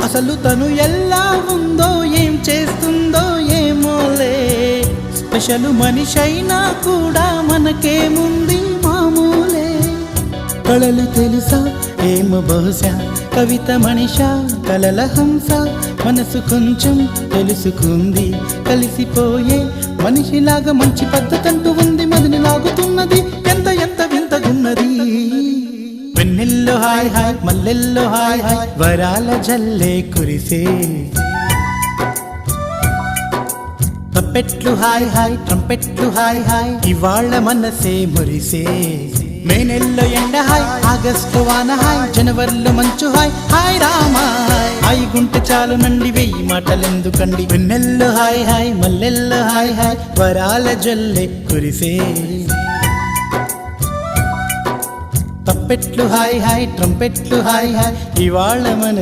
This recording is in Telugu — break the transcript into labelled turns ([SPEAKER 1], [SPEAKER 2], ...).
[SPEAKER 1] అసలు తను ఎలా ఉందో ఏం చేస్తుందో ఏమోలే, స్పెషల్ మనిషైనా కూడా మనకేముంది మామూలే. కళలు తెలుసా ఏమో బహుశా, కవిత మనిషా కలల హంస, మనసు కొంచెం తెలుసుకుంది కలిసిపోయే మనిషిలాగా, మంచి పద్ధతంటూ ఉంది మదిని లాగుతున్నది, ఎంత ఎంత వింతగున్నది. వెన్నెల్లో హాయ్ హాయ్ మల్లెల్లో హాయ్ హాయ్, వరాల జల్లే కురిసే. తప్పెట్లు హాయ్ హాయ్ ట్రంపెట్లు హాయ్ హాయ్, ఇవాళ్ళ మనసే మురిసే. మే నెలలో ఎండ హాయ్, ఆగస్టు వాన హాయ్, జనవరిలో మంచు హాయ్, హాయ్ రామా హాయ్ గుంటె చాలు నండి వెయ్యి మాటలెందుకండి. వెన్నెల్లో హాయ్ హాయ్ మల్లెల్లో హాయ్ హాయ్, వరాల జల్లే కురిసే. తప్పెట్లు హాయ్ హాయ్ ట్రంపెట్లు హాయ్ హాయ్, ఇవాళ మన